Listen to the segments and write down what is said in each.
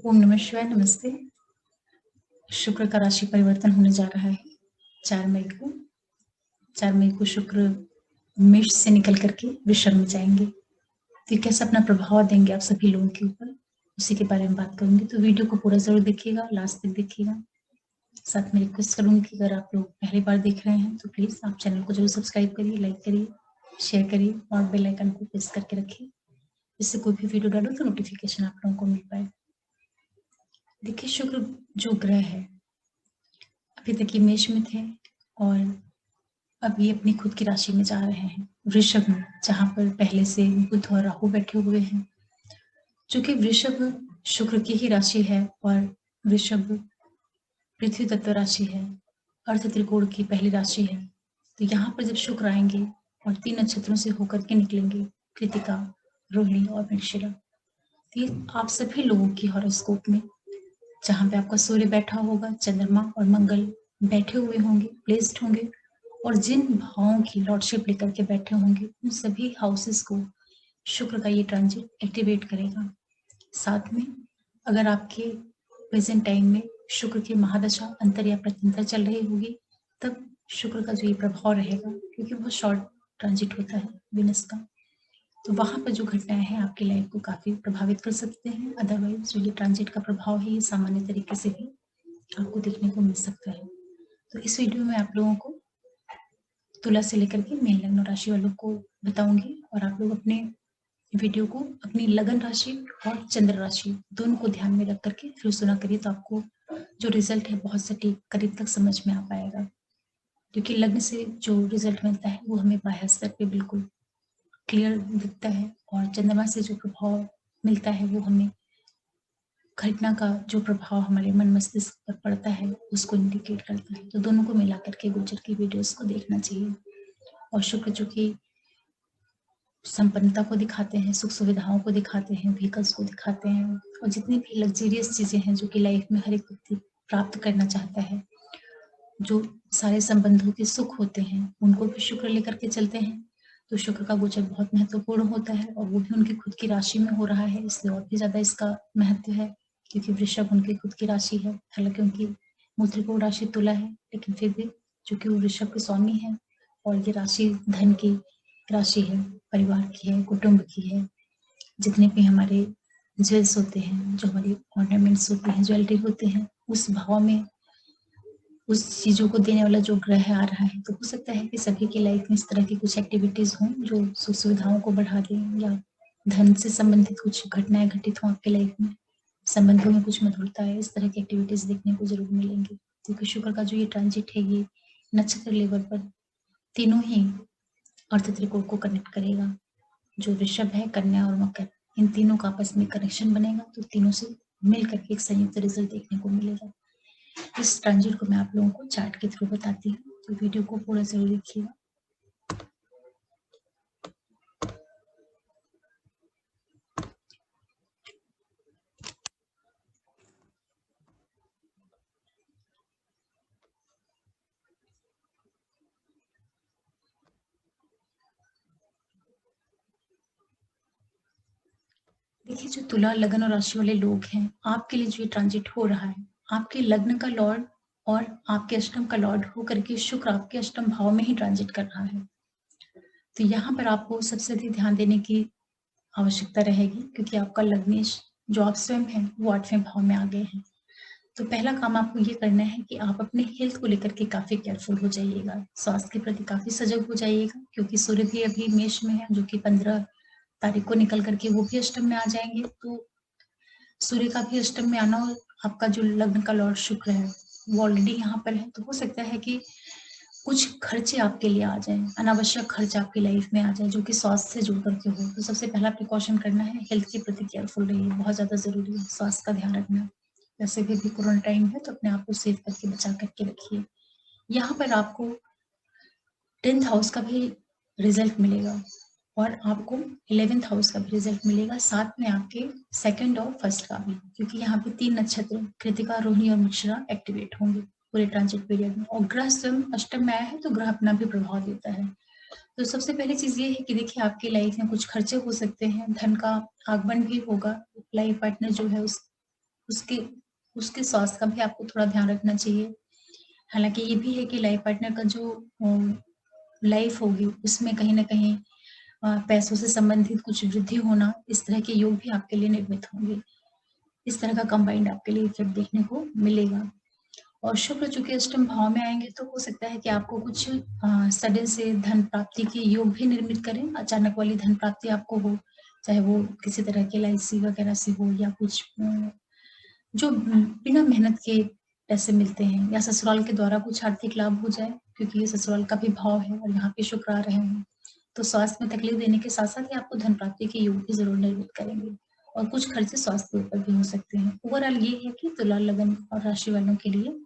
ओम नमः शिवाय। नमस्ते। शुक्र का राशि परिवर्तन होने जा रहा है 4 मई को। 4 मई को शुक्र मेष से निकल करके वृषभ में जाएंगे, तो कैसे अपना प्रभाव देंगे आप सभी लोगों के ऊपर, उसी के बारे में बात करूंगी। तो वीडियो को पूरा जरूर देखिएगा, लास्ट तक देखिएगा। साथ में रिक्वेस्ट करूंगी कि अगर आप लोग पहली बार देख रहे हैं तो प्लीज आप चैनल को जरूर सब्सक्राइब करिए, लाइक करिए, शेयर करिए और बेल आइकन को प्रेस करके रखिए, जिससे कोई भी वीडियो डालो तो नोटिफिकेशन आप लोगों को मिल पाए। देखिए, शुक्र जो ग्रह है अभी तक ये मेष में थे और अब ये अपनी खुद की राशि में जा रहे हैं वृषभ में, जहां पर पहले से बुध और राहु बैठे हुए हैं। चूंकि वृषभ शुक्र की ही राशि है और वृषभ पृथ्वी तत्व राशि है, अर्थ त्रिकोण की पहली राशि है, तो यहाँ पर जब शुक्र आएंगे और 3 नक्षत्रों से होकर के निकलेंगे, कृतिका, रोहिणी और मृगशिरा, तो ये आप सभी लोगों की हॉरोस्कोप में, जहाँ पे आपका सूर्य बैठा होगा, चंद्रमा और मंगल बैठे हुए होंगे, प्लेस्ड होंगे, और जिन भावों की लॉर्डशिप लेकर के बैठे होंगे उन सभी हाउसेस को शुक्र का ये ट्रांजिट एक्टिवेट करेगा। साथ में अगर आपके प्रेजेंट टाइम में शुक्र की महादशा अंतर या प्रत्यंतर चल रही होगी, तब शुक्र का जो ये प्रभाव रहेगा, क्योंकि बहुत शॉर्ट ट्रांजिट होता है विनस का, तो वहां पर जो घटनाएं हैं आपकी लाइफ को काफी प्रभावित कर सकते हैं। अदरवाइज जो ये ट्रांजिट का प्रभाव है ये सामान्य तरीके से भी आपको देखने को मिल सकता है। तो इस वीडियो में आप लोगों को तुला से लेकर के मीन लग्न राशि वालों को बताऊंगी, और आप लोग अपने वीडियो को अपनी लगन राशि और चंद्र राशि दोनों को ध्यान में रख करके फिर सुना करिए, तो आपको जो रिजल्ट है बहुत सटीक करीब तक समझ में आ पाएगा। क्योंकि लग्न से जो रिजल्ट मिलता है वो हमें बाह्य स्तर पे बिल्कुल क्लियर दिखता है, और चंद्रमा से जो प्रभाव मिलता है वो हमें घटना का जो प्रभाव हमारे मन मस्तिष्क पर पड़ता है उसको इंडिकेट करता है। तो दोनों को मिला करके गोचर की वीडियोस को देखना चाहिए। और शुक्र जो कि संपन्नता को दिखाते हैं, सुख सुविधाओं को दिखाते हैं, व्हीकल्स को दिखाते हैं, और जितनी भी लग्जरियस चीजें हैं जो कि लाइफ में हर एक व्यक्ति प्राप्त करना चाहता है, जो सारे संबंधों के सुख होते हैं उनको भी शुक्र लेकर के चलते हैं। तो शुक्र का गोचर बहुत महत्वपूर्ण होता है, और वो भी उनकी खुद की राशि में हो रहा है, इसलिए और भी ज्यादा इसका महत्व है, क्योंकि वृषभ उनकी खुद की राशि है। हालांकि उनकी मूल त्रिकोण राशि तुला है, लेकिन फिर भी चूंकि वो वृषभ के स्वामी है और ये राशि धन की राशि है, परिवार की है, कुटुंब की है, जितने भी हमारे ज्वेल्स होते हैं, जो हमारी ऑर्नामेंट्स होते हैं, ज्वेलरी होते हैं, उस भाव में उस चीजों को देने वाला जो ग्रह आ रहा है, तो हो सकता है कि सभी की लाइफ में इस तरह की कुछ एक्टिविटीज हों जो सुख सुविधाओं को बढ़ा दें, या धन से संबंधित कुछ घटनाएं घटित हों आपके लाइफ में, संबंधों में कुछ मधुरता है, इस तरह की एक्टिविटीज देखने को जरूर मिलेंगी। क्योंकि शुक्र का जो ये ट्रांजिट है ये नक्षत्र लेवल पर तीनों ही अर्थ त्रिकोण को कनेक्ट करेगा। जो ऋषभ है, कन्या और मकर, इन तीनों का आपस में कनेक्शन बनेगा, तो तीनों से मिलकर के एक संयुक्त रिजल्ट देखने को मिलेगा। इस ट्रांजिट को मैं आप लोगों को चार्ट के थ्रू बताती हूँ, तो वीडियो को पूरा जरूर देखिएगा। देखिए, जो तुला लग्न और राशि वाले लोग हैं, आपके लिए जो ये ट्रांजिट हो रहा है, आपके लग्न का लॉर्ड और आपके अष्टम का लॉर्ड होकर के शुक्र आपके अष्टम भाव में ही ट्रांजिट कर रहा है। तो यहाँ पर आपको सबसे अधिक ध्यान देने की आवश्यकता रहेगी, क्योंकि आपका लग्नेश जो आप स्वयं हैं वो 8वें भाव में आ गए हैं। तो पहला काम आपको ये करना है कि आप अपने हेल्थ को लेकर के काफी केयरफुल हो जाइएगा, स्वास्थ्य के प्रति काफी सजग हो जाइएगा, क्योंकि सूर्य भी अभी मेष में है, जो कि 15 तारीख को निकल करके वो भी अष्टम में आ जाएंगे। तो सूर्य का भी अष्टम में आना, और आपका जो लग्न का लॉर्ड शुक्र है वो ऑलरेडी यहाँ पर है, तो हो सकता है कि कुछ खर्चे आपके लिए आ जाए, अनावश्यक खर्च आपकी लाइफ में आ जाए जो कि स्वास्थ्य से जुड़ करके हो। तो सबसे पहला प्रिकॉशन करना है, हेल्थ के प्रति केयरफुल रहिए, बहुत ज्यादा जरूरी है स्वास्थ्य का ध्यान रखना। वैसे भी कोरोना टाइम है, तो अपने आप को सेव करके बचा करके रखिए। यहाँ पर आपको 10th हाउस का भी रिजल्ट मिलेगा, और आपको 11th हाउस का भी रिजल्ट मिलेगा, साथ में आपके सेकंड और फर्स्ट का भी, क्योंकि यहाँ पे 3 नक्षत्र कृतिका, रोहिणी और मृगशिरा एक्टिवेट होंगे पूरे ट्रांजिट पीरियड में। और ग्रह स्वयं अष्टम में आया है, तो ग्रह अपना भी प्रभाव देता है। तो सबसे पहली चीज ये है कि देखिए, आपकी लाइफ में कुछ खर्चे हो सकते हैं, धन का आगमन भी होगा, लाइफ पार्टनर जो है उसके उसके स्वास्थ्य का भी आपको थोड़ा ध्यान रखना चाहिए। हालाँकि ये भी है कि लाइफ पार्टनर का जो लाइफ होगी उसमें कहीं न कहीं पैसों से संबंधित कुछ वृद्धि होना, इस तरह के योग भी आपके लिए निर्मित होंगे। इस तरह का कंबाइंड आपके लिए इफ़ेक्ट देखने को मिलेगा। और शुक्र चूँकि अष्टम भाव में आएँगे तो हो सकता है कि आपको कुछ सडन से धन प्राप्ति के योग भी निर्मित करें, अचानक वाली धन प्राप्ति आपको हो, चाहे वो किसी तरह के एलआईसी वगैरह से हो या कुछ जो बिना मेहनत के पैसे मिलते हैं, या ससुराल के द्वारा कुछ आर्थिक लाभ हो जाए, क्योंकि ये ससुराल का भी भाव है और यहाँ पे शुक्र आ रहे हैं। तो स्वास्थ्य में तकलीफ देने के साथ-साथ ही आपको धन प्राप्ति के योग भी ज़रूर निर्मित करेंगे और कुछ खर्चे स्वास्थ्य के ऊपर भी हो सकते हैं। ओवरऑल ये है कि तुला, लगन और राशि वालों के लिए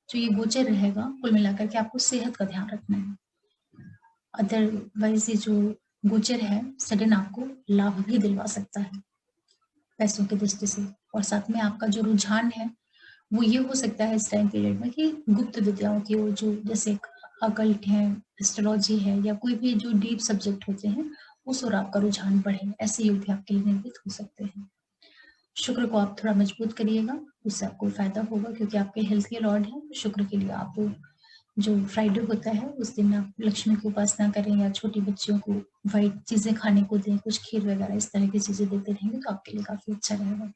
जो ये गोचर रहेगा, कुल मिलाकर के आपको सेहत का ध्यान रखना है। अदरवाइज़ ये जो गोचर है, सडन आपको लाभ भी दिलवा सकता है, पैसों की दृष्टि से। और साथ में आपका जो रुझान है, वो ये हो सकता है इस टाइम पीरियड में कि गुप्त विद्याओं की ओर, जो जैसे अकल्ट है, एस्ट्रोलॉजी है या कोई भी जो डीप सब्जेक्ट होते हैं, उस ओर आपका रुझान बढ़े, ऐसे योग भी आपके लिए निर्मित हो सकते हैं। शुक्र को आप थोड़ा मजबूत करिएगा, उससे आपको फ़ायदा होगा, क्योंकि आपके हेल्थ के लॉर्ड हैं। शुक्र के लिए आप जो फ्राइडे होता है, उस दिन आप लक्ष्मी की उपासना करें या छोटी बच्चियों को व्हाइट चीज़ें खाने को दें, कुछ खीर वगैरह इस तरह की चीज़ें देते रहेंगे तो आपके लिए काफ़ी अच्छा रहेगा।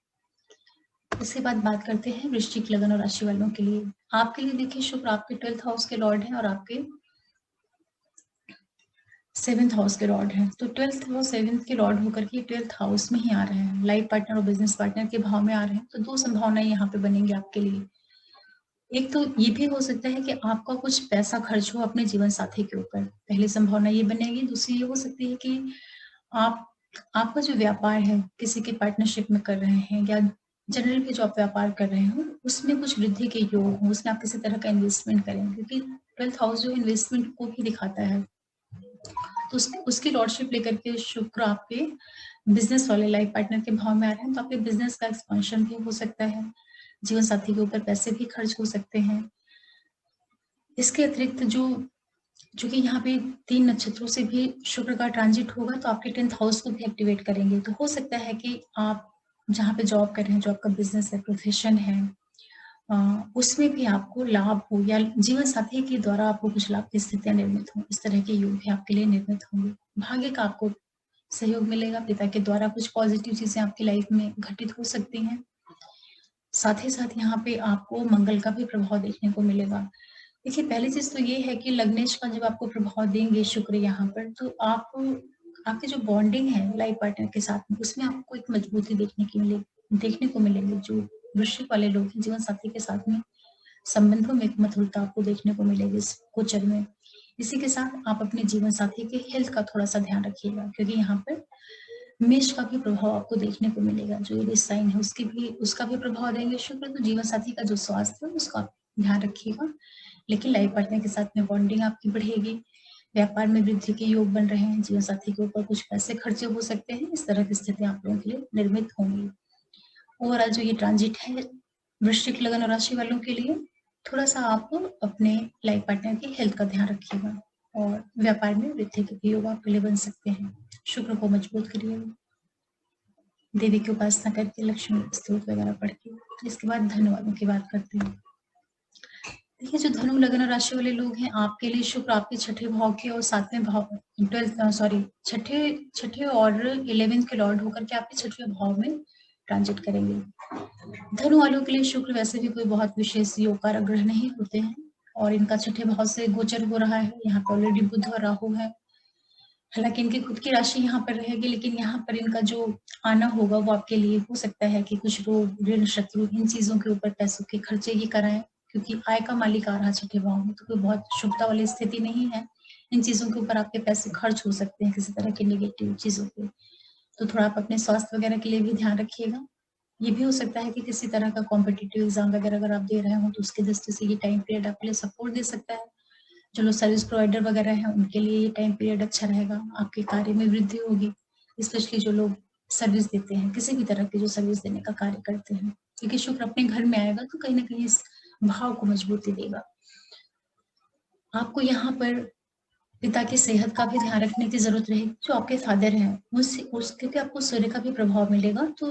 इसके बाद बात करते हैं वृश्चिक लगन और राशि वालों के लिए। आपके लिए देखिए, शुक्र आपके 12th हाउस के लॉर्ड हैं और आपके 7th हाउस के लॉर्ड हैं। तो 12th और 7th के लॉर्ड होकर के 12th हाउस में ही आ रहे हैं, लाइफ पार्टनर और बिजनेस पार्टनर के भाव में आ रहे हैं। तो 2 संभावनाएँ यहाँ पे बनेंगी आपके लिए। एक तो ये भी हो सकता है कि आपका कुछ पैसा खर्च हो अपने जीवन साथी के ऊपर, पहली संभावना ये बनेगी। दूसरी ये हो सकती है कि आप आपका जो व्यापार है, किसी के पार्टनरशिप में कर रहे हैं या जनरल भी जो आप व्यापार कर रहे हो, उसमें कुछ वृद्धि के योग हों, उसमें आप किसी तरह का इन्वेस्टमेंट करें, क्योंकि 12th हाउस जो इन्वेस्टमेंट को भी दिखाता है। तो उसकी लॉर्डशिप लेकर के शुक्र आपके बिज़नेस वाले लाइफ पार्टनर के भाव में आ रहे हैं, तो आपके बिज़नेस का एक्सपेंशन भी हो सकता है। जीवन साथी के ऊपर पैसे भी खर्च हो सकते हैं। इसके अतिरिक्त जो चूँकि यहाँ पे 3 नक्षत्रों से भी शुक्र का ट्रांजिट होगा, तो आपके 10th हाउस को भी एक्टिवेट करेंगे। तो हो सकता है कि आप जहाँ पे जॉब कर रहे हैं, जो आपका बिज़नेस है, प्रोफ़ेशन है, उसमें भी आपको लाभ हो या जीवन साथी के द्वारा आपको कुछ लाभ की स्थितियाँ निर्मित हों। इस तरह के योग भी आपके लिए निर्मित होंगे। भाग्य का आपको सहयोग मिलेगा, पिता के द्वारा कुछ पॉज़िटिव चीज़ें आपकी लाइफ़ में घटित हो सकती हैं। साथ ही साथ यहाँ पे आपको मंगल का भी प्रभाव देखने को मिलेगा। देखिए, पहली चीज़ तो ये है कि लग्नेश का जब आपको प्रभाव देंगे शुक्र यहाँ पर, तो आप आपकी जो बॉन्डिंग है लाइफ पार्टनर के साथ में, उसमें आपको एक मजबूती देखने को मिलेगी। जो वृश्चिक वाले लोग हैं, जीवन साथी के साथ में संबंधों में एक मधुरता आपको देखने को मिलेगी इस गोचर में। इसी के साथ आप अपने जीवन साथी के हेल्थ का थोड़ा-सा ध्यान रखिएगा, क्योंकि यहाँ पर मेष का भी प्रभाव आपको देखने को मिलेगा। जो एरीज साइन है उसका भी प्रभाव देंगे शुक्र, तो जीवन साथी का जो स्वास्थ्य है उसका आप ध्यान रखिएगा। लेकिन लाइफ पार्टनर के साथ में बॉन्डिंग आपकी बढ़ेगी, व्यापार में वृद्धि के योग बन रहे हैं, जीवन साथी के ऊपर कुछ पैसे खर्चे हो सकते हैं, इस तरह की स्थिति आप लोगों के लिए निर्मित होंगी। ओवरऑल जो ये ट्रांजिट है वृश्चिक लगन और राशि वालों के लिए, थोड़ा-सा आप अपने लाइफ पार्टनर की हेल्थ का ध्यान रखिएगा और व्यापार में वृद्धि के भी योग आपके लिए बन सकते हैं। शुक्र को मजबूत करिएगा, देवी की उपासना करके, लक्ष्मी स्तोत्र वगैरह पढ़ के। इसके बाद धन वालों की बात करते हैं। देखिए, जो धनु लगन राशि वाले लोग हैं, आपके लिए शुक्र आपके छठे भाव के और सातवें भाव, 12th सॉरी छठे छठे और 11th के लॉर्ड होकर के आपके छठवें भाव में ट्रांजिट करेंगे। धनु वालों के लिए शुक्र वैसे भी कोई बहुत विशेष योग कारक ग्रह नहीं होते हैं और इनका छठे भाव से गोचर हो रहा है। यहाँ पे ऑलरेडी बुध और राहु है। हालांकि इनकी खुद की राशि यहाँ पर रहेगी, लेकिन यहाँ पर इनका जो आना होगा वो आपके लिए हो सकता है कि कुछ रोग, ऋण, शत्रु, इन चीजों के ऊपर पैसों के खर्चे ही कराएं, क्योंकि आय का मालिक आ रहा छठे भाव में, तो कोई बहुत शुभता वाली स्थिति नहीं है। इन चीजों के ऊपर आपके पैसे खर्च हो सकते हैं किसी तरह की नेगेटिव चीजों पे। तो थोड़ा आप अपने स्वास्थ्य वगैरह के लिए भी ध्यान रखिएगा। ये भी हो सकता है कि किसी तरह का कॉम्पिटिटिव एग्जाम वगैरह अगर आप दे रहे हो, तो उसकी दृष्टि से ये टाइम पीरियड आपके लिए सपोर्ट दे सकता है। जो लोग सर्विस प्रोवाइडर वगैरह हैं, उनके लिए ये टाइम पीरियड अच्छा रहेगा, आपके कार्य में वृद्धि होगी। स्पेशली जो लोग सर्विस देते हैं, किसी भी तरह की जो सर्विस देने का कार्य करते हैं, क्योंकि शुक्र अपने घर में आएगा तो कहीं न कहीं इस भाव को मजबूती देगा। आपको यहाँ पर पिता की सेहत का भी ध्यान रखने की ज़रूरत रहेगी। जो आपके फादर हैं, उसके भी आपको सूर्य का भी प्रभाव मिलेगा, तो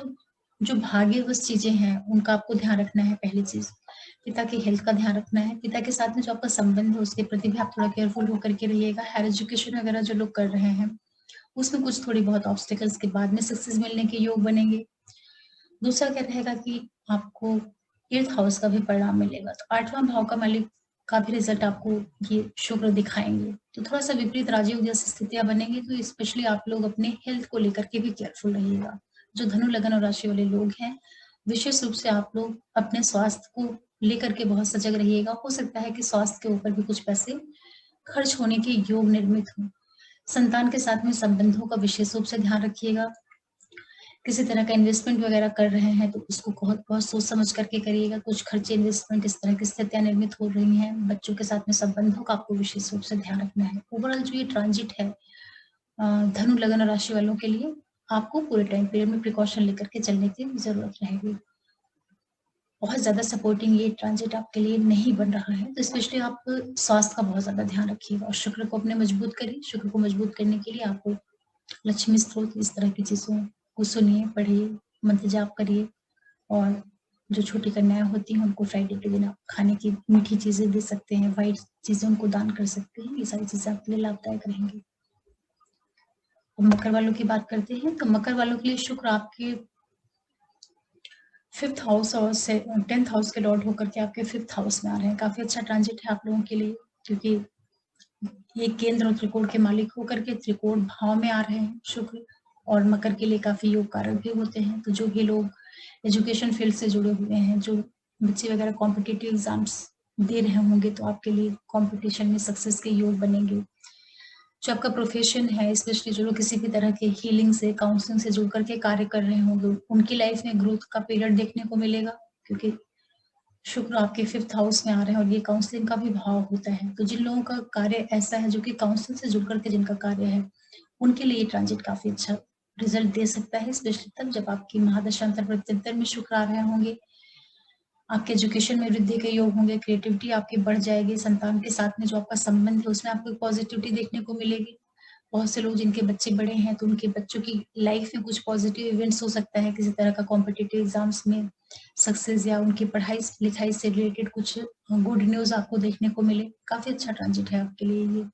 जो भाग्यवश चीजें हैं उनका आपको ध्यान रखना है। पहली चीज, पिता की हेल्थ का ध्यान रखना है। पिता के साथ में जो आपका संबंध है उसके प्रति भी आप थोड़ा केयरफुल होकर के रहिएगा। हायर एजुकेशन वगैरह जो लोग कर रहे हैं उसमें कुछ थोड़ी बहुत ऑब्स्टिकल्स के बाद में सक्सेस मिलने के योग बनेंगे। दूसरा क्या रहेगा कि आपको 8th हाउस का भी परिणाम मिलेगा, तो 8वां भाव का मालिक का भी रिजल्ट आपको ये शुक्र दिखाएंगे। तो थोड़ा सा विपरीत राजयोग जैसी स्थितियां बनेंगी, तो स्पेशली आप लोग अपने हेल्थ को लेकर के भी केयरफुल रहिएगा। जो धनु लगन और राशि वाले लोग हैं, विशेष रूप से आप लोग अपने स्वास्थ्य को लेकर के बहुत सजग रहिएगा। हो सकता है कि स्वास्थ्य के ऊपर भी कुछ पैसे खर्च होने के योग निर्मित हों। संतान के साथ में संबंधों का विशेष रूप से ध्यान रखिएगा। किसी तरह का इन्वेस्टमेंट वगैरह कर रहे हैं तो उसको बहुत बहुत सोच समझ करके करिएगा। कुछ खर्चे इन्वेस्टमेंट इस तरह की स्थितियां निर्मित हो रही हैं। बच्चों के साथ में संबंधों का आपको विशेष रूप से ध्यान रखना है। ओवरऑल जो ये ट्रांजिट है धनु लगन राशि वालों के लिए, आपको पूरे टाइम पीरियड में प्रिकॉशन लेकर के चलने की जरूरत रहेगी। बहुत ज्यादा सपोर्टिंग ये ट्रांजिट आपके लिए नहीं बन रहा है, तो स्पेशली आप स्वास्थ्य का बहुत ज्यादा ध्यान रखिएगा और शुक्र को अपने मजबूत करिए। शुक्र को मजबूत करने के लिए आपको लक्ष्मी स्त्रोत इस तरह की चीजों को सुनिए, पढ़िए, मंत्र जाप करिए। और जो छोटी कन्याएं होती हैं उनको फ्राइडे के दिन आप खाने की मीठी चीजें दे सकते हैं, व्हाइट चीजें उनको दान कर सकते हैं। ये सारी चीजें आपके लिए लाभदायक रहेंगी। मकर वालों की बात करते हैं, तो मकर वालों के लिए शुक्र आपके 5th हाउस और 10th हाउस के लॉर्ड होकर के आपके 5th हाउस में आ रहे हैं। काफी अच्छा ट्रांजिट है आप लोगों के लिए, क्योंकि ये केंद्र और त्रिकोण के मालिक होकर के त्रिकोण भाव में आ रहे हैं शुक्र, और मकर के लिए काफी योग कारक भी होते हैं। तो जो भी लोग एजुकेशन फील्ड से जुड़े हुए हैं, जो बच्चे वगैरह कॉम्पिटिटिव एग्जाम्स दे रहे होंगे, तो आपके लिए कंपटीशन में सक्सेस के योग बनेंगे। जो आपका प्रोफेशन है, स्पेशली जो लोग किसी भी तरह के हीलिंग से, काउंसलिंग से जुड़ करके कार्य कर रहे होंगे, उनकी लाइफ में ग्रोथ का पीरियड देखने को मिलेगा, क्योंकि शुक्र आपके 5th हाउस में आ रहे हैं और ये काउंसलिंग का भी भाव होता है। तो जिन लोगों का कार्य ऐसा है जो कि काउंसलिंग से जुड़ करके जिनका कार्य है, उनके लिए ये ट्रांजिट काफी अच्छा रिजल्ट दे सकता है, स्पेशली तब जब आपकी महादशांतर प्रत्यंतर में शुक्र आ रहे होंगे। आपके एजुकेशन में वृद्धि के योग होंगे, क्रिएटिविटी आपकी बढ़ जाएगी। संतान के साथ में जो आपका संबंध है उसमें आपको पॉजिटिविटी देखने को मिलेगी। बहुत से लोग जिनके बच्चे बड़े हैं, तो उनके बच्चों की लाइफ में कुछ पॉजिटिव इवेंट्स हो सकता है, किसी तरह का कॉम्पिटिटिव एग्जाम्स में सक्सेस या उनकी पढ़ाई लिखाई से रिलेटेड कुछ गुड न्यूज आपको देखने को मिले। काफी अच्छा ट्रांजिट है आपके लिए ये।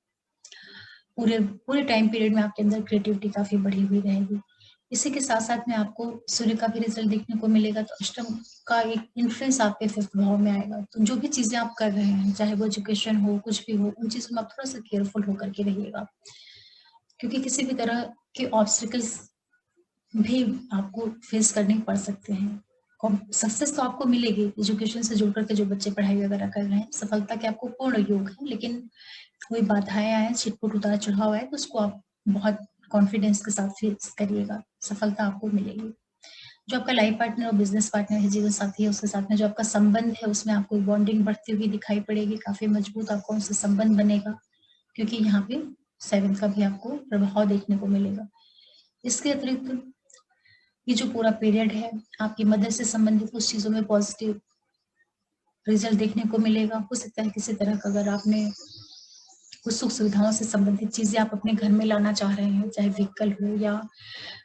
पूरे पूरे टाइम पीरियड में आपके अंदर क्रिएटिविटी काफी बढ़ी हुई रहेगी। इसी के साथ साथ में आपको सूर्य का भी रिजल्ट देखने को मिलेगा, तो अष्टम का एक इन्फ्लुएंस आपके 5th भाव में आएगा। तो जो भी चीजें आप कर रहे हैं, चाहे वो एजुकेशन हो, कुछ भी हो, उन चीजों में आप थोड़ा सा केयरफुल होकर के रहिएगा, क्योंकि किसी भी तरह के ऑब्स्टिकल्स भी आपको फेस करने पड़ सकते हैं। सक्सेस तो आपको मिलेगी, एजुकेशन से जुड़ करके जो बच्चे पढ़ाई वगैरह कर रहे हैं, सफलता के आपको पूर्ण योग है, लेकिन कोई बाधाएं आए, छिटपुट उतार चढ़ाव आए, तो उसको आप बहुत कॉन्फिडेंस के साथ फेस करिएगा, सफलता आपको मिलेगी। जो आपका लाइफ पार्टनर और बिजनेस पार्टनर है, जीवन साथी है, उसके साथ में जो आपका संबंध है उसमें आपको बॉन्डिंग बढ़ती हुई दिखाई पड़ेगी। काफी मजबूत आपका उनसे संबंध बनेगा, क्योंकि यहाँ पे 7 का भी आपको प्रभाव देखने को मिलेगा। इसके अतिरिक्त ये जो पूरा पीरियड है, आपकी मदर से संबंधित कुछ चीजों में पॉजिटिव रिजल्ट देखने को मिलेगा। हो सकता है किसी तरह का अगर आपने कुछ सुख सुविधाओं से संबंधित चीजें आप अपने घर में लाना चाह रहे हैं, चाहे व्हीकल हो या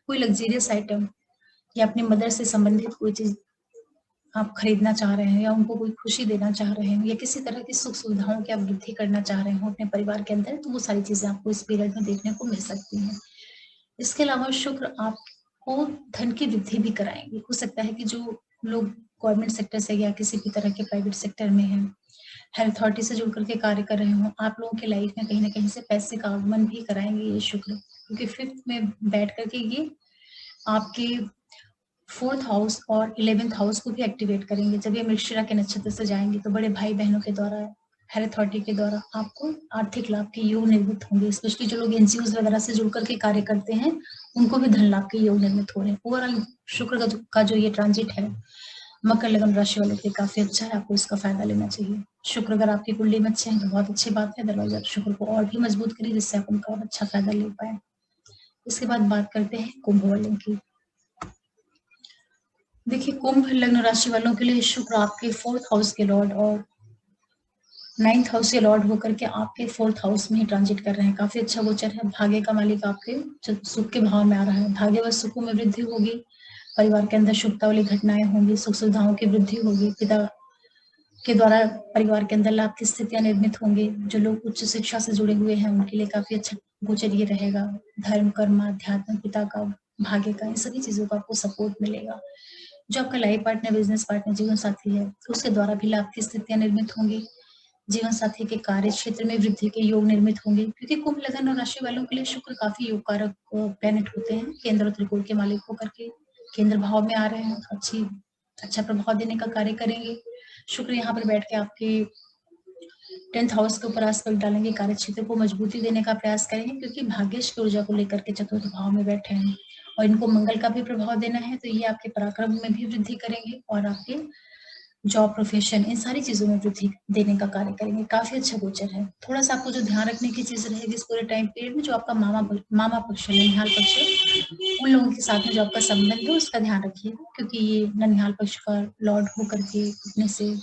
कोई लग्जरियस आइटम, या अपनी मदर से संबंधित कोई चीज आप खरीदना चाह रहे हैं, या उनको कोई खुशी देना चाह रहे हैं, या किसी तरह की सुख सुविधाओं की आप वृद्धि करना चाह रहे हो अपने परिवार के अंदर, तो वो सारी चीजें आपको इस पीरियड में देखने को मिल सकती हैं। इसके अलावा शुक्र आपको धन की वृद्धि भी कराएंगे। हो सकता है कि जो लोग गवर्नमेंट सेक्टर से या किसी भी तरह के प्राइवेट सेक्टर में हैं, हेल्थ अथॉरिटी से जुड़ करके कार्य कर रहे हो, आप लोगों के लाइफ में कहीं ना कहीं से पैसे का आगमन भी कराएंगे ये शुक्र, क्योंकि 5th में बैठ करके ये आपके 4th हाउस और 11th हाउस को भी एक्टिवेट करेंगे। जब ये मृगशिरा के नक्षत्र से जाएंगे, तो बड़े भाई बहनों के द्वारा, हेल्थ अथॉरिटी के द्वारा आपको आर्थिक लाभ के योग निर्मित होंगे। स्पेशली जो लोग एनजीओ वगैरह से जुड़ करके कार्य करते हैं, उनको भी धन लाभ के योग निर्मित हो रहे हैं। ओवरऑल शुक्र का जो ये ट्रांजिट है मकर लगन राशि वालों के लिए काफी अच्छा है, आपको इसका फायदा लेना चाहिए। शुक्र अगर आपकी कुंडली में अच्छे हैं तो बहुत अच्छी बात है, अदरवाइज आप शुक्र को और भी मजबूत करिए, जिससे आप उनका और अच्छा फायदा ले पाए। इसके बाद बात करते हैं कुंभ वालों की। देखिए, कुंभ लग्न राशि वालों के लिए शुक्र आपके 4th हाउस के लॉर्ड और 9th हाउस के लॉर्ड होकर के आपके 4th हाउस में ही ट्रांजिट कर रहे हैं। काफी अच्छा गोचर है। भाग्य का मालिक आपके सुख के भाव में आ रहा है, भाग्यवश सुखों में वृद्धि होगी। परिवार के अंदर शुभता वाली घटनाएं होंगी, सुख सुविधाओं की वृद्धि होगी, पिता के द्वारा परिवार के अंदर लाभ की स्थितियां निर्मित होंगी। जो लोग उच्च शिक्षा से जुड़े हुए हैं उनके लिए काफी अच्छा गोचर ये रहेगा। धर्म, कर्म, अध्यात्म, पिता का, भाग्य का, इन सभी चीजों का आपको सपोर्ट मिलेगा। जो आपका लाइफ पार्टनर, बिजनेस पार्टनर, जीवन साथी है, उसके द्वारा भी लाभ की स्थितियां निर्मित होंगी। जीवन साथी के कार्य क्षेत्र में वृद्धि के योग निर्मित होंगे, क्योंकि कुंभ लग्न और राशि वालों के लिए शुक्र काफी योग कारक प्लैनेट होते हैं। केंद्र और त्रिकोण के मालिक होकर के केंद्र भाव में आ रहे हैं, अच्छा प्रभाव देने का कार्य करेंगे। शुक्र यहाँ पर बैठ के आपके 10th हाउस के ऊपर आस्पेक्ट डालेंगे, कार्य क्षेत्र को मजबूती देने का प्रयास करेंगे, क्योंकि भाग्येश की ऊर्जा को लेकर के चतुर्थ भाव में बैठे हैं और इनको मंगल का भी प्रभाव देना है, तो ये आपके पराक्रम में भी वृद्धि करेंगे और आपके जॉब, प्रोफेशन, इन सारी चीजों में वृद्धि देने का कार्य करेंगे। काफी अच्छा गोचर है। थोड़ा सा आपको जो ध्यान रखने की चीज रहेगी इस पूरे टाइम पीरियड में, जो आपका मामा पक्ष है, ननिहाल पक्ष है, उन लोगों के साथ में जो आपका संबंध है उसका ध्यान रखिएगा, क्योंकि ये ननिहाल पक्ष का लॉर्ड होकर के अपने से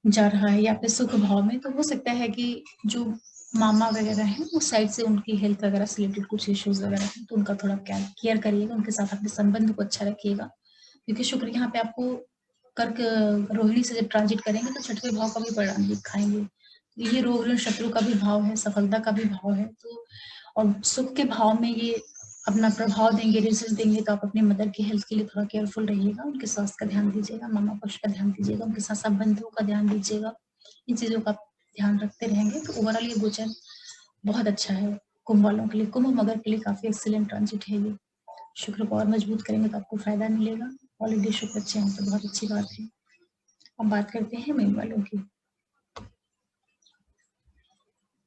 जा रहा है या फिर सुख भाव में, तो हो सकता है कि जो मामा वगैरह हैं उस साइड से उनकी हेल्थ वगैरह से रिलेटेड कुछ इश्यूज वगैरह हैं, तो उनका थोड़ा केयर करिएगा, उनके साथ अपने संबंध को अच्छा रखिएगा। क्योंकि शुक्र यहाँ पे आपको कर्क रोहिणी से जब ट्रांजिट करेंगे तो छठवें भाव का भी परिणाम दिखाएंगे। ये रोग ऋण शत्रु का भी भाव है, सफलता का भी भाव है, तो और सुख के भाव में ये अपना प्रभाव देंगे, रिजल्ट देंगे, तो आप अपनी मदर की हेल्थ के लिए थोड़ा केयरफुल रहिएगा, उनके स्वास्थ्य का ध्यान दीजिएगा, मामा पक्ष का ध्यान दीजिएगा, उनके साथ संबंधों का ध्यान दीजिएगा। इन चीजों का ध्यान रखते रहेंगे तो ओवरऑल ये गोचर बहुत अच्छा है कुंभ वालों के लिए। कुंभ मगर के लिए काफी एक्सीलेंट ट्रांजिट है ये। शुक्र को और मजबूत करेंगे तो आपको फायदा मिलेगा। ऑलरेडी शुक्र अच्छे हैं तो बहुत अच्छी बात है। अब बात करते हैं मीन वालों की।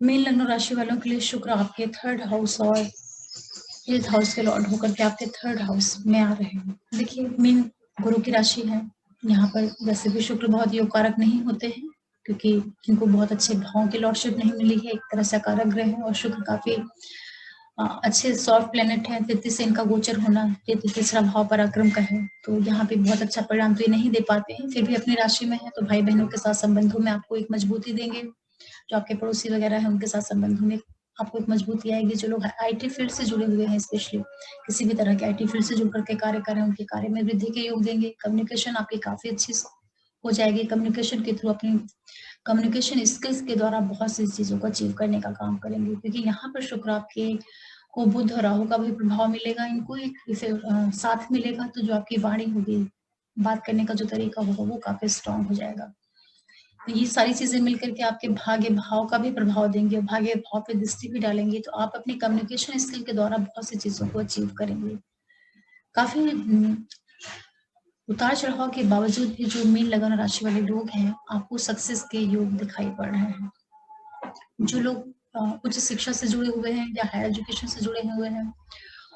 मीन लग्न राशि वालों के लिए शुक्र आपके 3rd हाउस और 8th हाउस के लॉर्ड होकर के आपके 3rd हाउस में आ रहे हैं। देखिए, मीन गुरु की राशि है। यहाँ पर वैसे भी शुक्र बहुत योग कारक नहीं होते हैं, क्योंकि इनको बहुत अच्छे भावों की लॉर्डशिप नहीं मिली है, एक तरह से कारक ग्रह है, और शुक्र काफी अच्छे सॉफ्ट प्लेनेट है। 33 से इनका गोचर होना, 33वां भाव पराक्रम का है, तो यहाँ पे बहुत अच्छा परिणाम तो ये नहीं दे पाते हैं, फिर भी अपनी राशि में है तो भाई बहनों के साथ संबंधों में आपको एक मजबूती देंगे। जो आपके पड़ोसी वगैरह है उनके साथ संबंधों में आपको एक मजबूती आएगी। जो लोग आईटी फील्ड से जुड़े हुए हैं, स्पेशली किसी भी तरह के आईटी फील्ड से जुड़ करके कार्य कर रहे हैं, उनके कार्य में वृद्धि के योग देंगे। कम्युनिकेशन आपकी काफी अच्छी हो जाएगी। कम्युनिकेशन के थ्रू अपनी कम्युनिकेशन स्किल्स के द्वारा बहुत सी चीजों को अचीव करने का काम करेंगे, क्योंकि यहाँ पर शुक्र आपके को बुध और राहु का भी प्रभाव मिलेगा। इनको एक साथ मिलेगा, तो जो आपकी वाणी होगी, बात करने का जो तरीका होगा वो काफी स्ट्रांग हो जाएगा। तो ये सारी चीजें मिलकर के आपके भाग्य भाव का भी प्रभाव देंगे, और भाग्य भाव पे दृष्टि भी डालेंगे, तो आप अपनी कम्युनिकेशन स्किल के द्वारा बहुत सी चीजों को अचीव करेंगे। काफी उतार चढ़ाव के बावजूद भी जो मीन लगन राशि वाले लोग हैं, आपको सक्सेस के योग दिखाई पड़ रहे हैं। जो लोग उच्च शिक्षा से जुड़े हुए हैं या हायर एजुकेशन से जुड़े हुए हैं,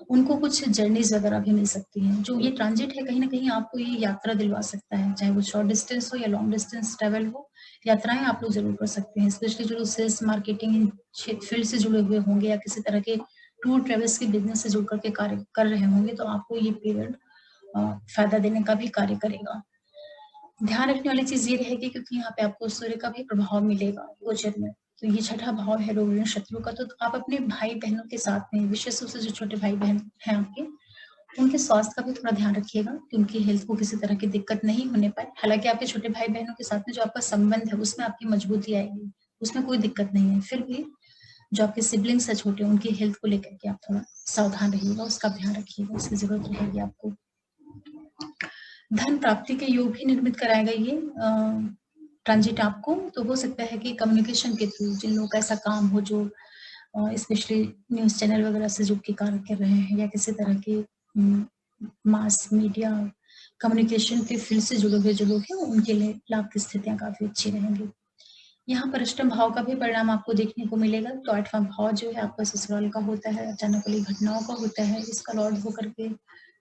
उनको कुछ जर्नीज वगैरह भी मिल सकती हैं। जो ये ट्रांजिट है, कहीं ना कहीं आपको ये यात्रा दिलवा सकता है, चाहे वो शॉर्ट डिस्टेंस हो या लॉन्ग डिस्टेंस ट्रेवल हो, यात्राएं आप लोग जरूर कर सकते हैं। स्पेशली जो सेल्स मार्केटिंग फील्ड से जुड़े हुए होंगे या किसी तरह के टूर ट्रेवल्स के बिजनेस से जुड़ करके कार्य कर रहे होंगे, तो आपको ये पीरियड फायदा देने का भी कार्य करेगा। ध्यान रखने वाली चीज ये रहेगी, क्योंकि यहाँ पे आपको सूर्य का भी प्रभाव मिलेगा गोचर में, तो ये छठा भाव है रोग ऋण शत्रु का। तो आप अपने भाई बहनों के साथ में, विशेष रूप से जो छोटे भाई बहन हैं आपके, उनके स्वास्थ्य का भी थोड़ा ध्यान रखिएगा कि उनकी हेल्थ को किसी तरह की दिक्कत नहीं होने पाए। हालांकि आपके छोटे भाई बहनों के साथ में जो आपका संबंध है उसमें आपकी मजबूती आएगी, उसमें कोई दिक्कत नहीं है, फिर भी जो आपके सिबलिंग्स है छोटे, उनकी हेल्थ को लेकर के आप थोड़ा सावधान रहिएगा, उसका ध्यान रखिएगा, उसकी जरूरत रहेगी आपको। धन प्राप्ति के योग भी निर्मित कराएगा ये ट्रांजिट आपको। तो हो सकता है कि कम्युनिकेशन के थ्रू जिन लोगों का ऐसा काम हो, जो स्पेशली न्यूज चैनल वगैरह से जुड़ के कार्य कर रहे हैं, या किसी तरह के मास मीडिया कम्युनिकेशन के फील्ड से जुड़े हुए जो लोग हैं, उनके लिए लाभ की स्थितियां काफी अच्छी रहेंगी। यहाँ पर अष्टम भाव का भी परिणाम आपको देखने को मिलेगा। तो 8वां भाव जो है आपका ससुराल का होता है, अचानक वाली घटनाओं का होता है, इसका लॉर्ड होकर के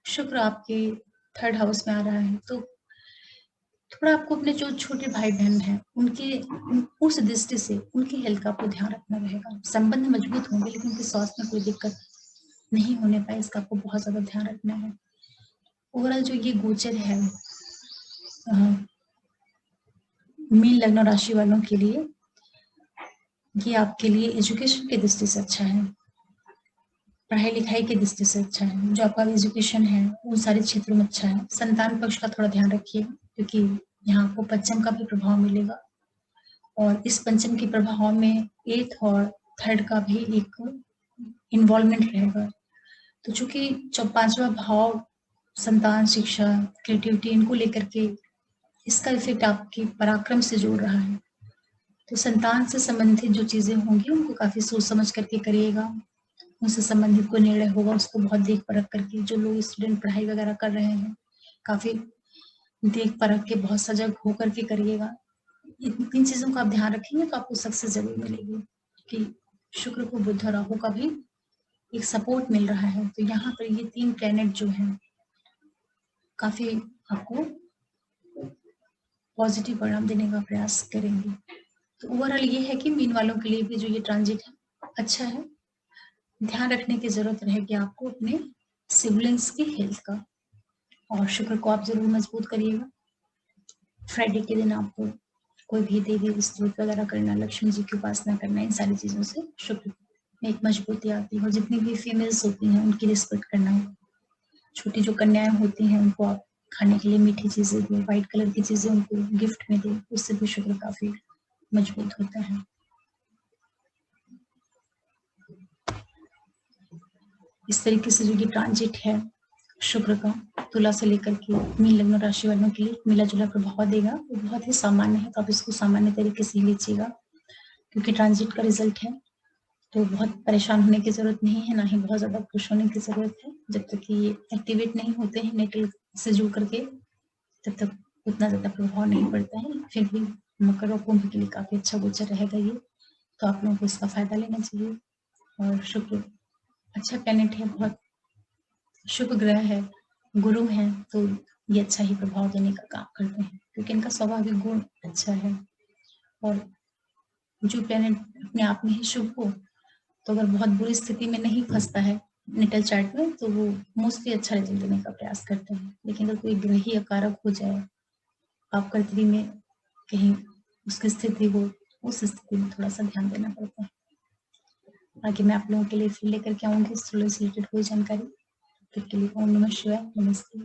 शुक्र आपके 3rd हाउस में आ रहा है। तो थोड़ा आपको अपने जो छोटे भाई बहन हैं उनके उस दृष्टि से उनकी हेल्थ का आपको ध्यान रखना रहेगा। संबंध मजबूत होंगे लेकिन उनके स्वास्थ्य में कोई दिक्कत नहीं होने पाए, इसका आपको बहुत ज्यादा ध्यान रखना है। ओवरऑल जो ये गोचर है मीन लग्न राशि वालों के लिए, ये आपके लिए एजुकेशन की दृष्टि से अच्छा है। पढ़ाई लिखाई की दृष्टि से अच्छा है, जो आपका एजुकेशन है उन सारे क्षेत्रों में अच्छा है। संतान पक्ष का थोड़ा ध्यान रखिए, क्योंकि यहाँ आपको पंचम का भी प्रभाव मिलेगा, और इस पंचम के प्रभाव में 8th और 3rd का भी एक इन्वॉल्वमेंट रहेगा। तो चूंकि जब 5वां भाव संतान, शिक्षा, क्रिएटिविटी, इनको लेकर के इसका इफेक्ट आपके पराक्रम से जोड़ रहा है, तो संतान से संबंधित जो चीजें होंगी उनको काफी सोच समझ करके करिएगा। उनसे संबंधित कोई निर्णय होगा उसको बहुत देख परख करके, जो लोग स्टूडेंट पढ़ाई वगैरह कर रहे हैं काफी देख परख के बहुत सजग होकर के करिएगा। इन 3 चीजों का आप ध्यान रखेंगे तो आपको सक्सेस जरूर मिलेगी, कि शुक्र को बुध और राहु का भी एक सपोर्ट मिल रहा है। तो यहाँ पर ये 3 प्लैनेट जो है काफी आपको पॉजिटिव परिणाम देने का प्रयास करेंगे। तो ओवरऑल ये है कि मीन वालों के लिए भी जो ये ट्रांजिट है अच्छा है। ध्यान रखने की जरूरत रहेगी आपको अपने सिबलिंग्स की हेल्थ का, और शुक्र को आप जरूर मजबूत करिएगा। फ्राइडे के दिन आपको कोई भी देवी स्तोत्र वगैरह करना, लक्ष्मी जी की उपासना करना, इन सारी चीजों से शुक्र में एक मजबूती आती है। और जितनी भी फीमेल्स होती हैं उनकी रिस्पेक्ट करना है। छोटी जो कन्याएं होती हैं उनको आप खाने के लिए मीठी चीजें दें, व्हाइट कलर की चीजें उनको गिफ्ट में दें, उससे भी शुक्र काफी मजबूत होता है। इस तरीके से जो ये ट्रांजिट है शुक्र का तुला से लेकर के मीन लग्न राशि वालों के लिए मिला जुला प्रभाव देगा, वो बहुत ही सामान्य है, तो आप इसको सामान्य तरीके से ही लीजिएगा, क्योंकि ट्रांजिट का रिजल्ट है। तो बहुत परेशान होने की जरूरत नहीं है, ना ही बहुत ज्यादा खुश होने की जरूरत है। जब तक कि ये एक्टिवेट नहीं होते हैं नेटल से जुड़ करके, तब तक उतना ज्यादा प्रभाव नहीं पड़ता है। फिर भी मकर और कुंभ के लिए काफी अच्छा गोचर रहेगा ये, तो आप लोगों को इसका फायदा लेना चाहिए। और शुक्र अच्छा प्लैनेट है, बहुत शुभ ग्रह है, गुरु है, तो ये अच्छा ही प्रभाव देने का काम करते हैं, क्योंकि इनका स्वाभाविक गुण अच्छा है। और जो प्लैनेट अपने आप में ही शुभ हो, तो अगर बहुत बुरी स्थिति में नहीं फंसता है नेटल चार्ट में, तो वो मोस्टली अच्छा रिजल्ट देने का प्रयास करते हैं। लेकिन अगर कोई ग्रह ही अकारक हो जाए आप कर्तरी में, कहीं उसकी स्थिति हो, उस स्थिति में थोड़ा सा ध्यान देना पड़ता है। आगे मैं आप लोगों के लिए फिर लेकर के आऊंगी इससे रिलेटेड कोई जानकारी। तब तक के लिए ओम नमः शिवाय, नमस्ते।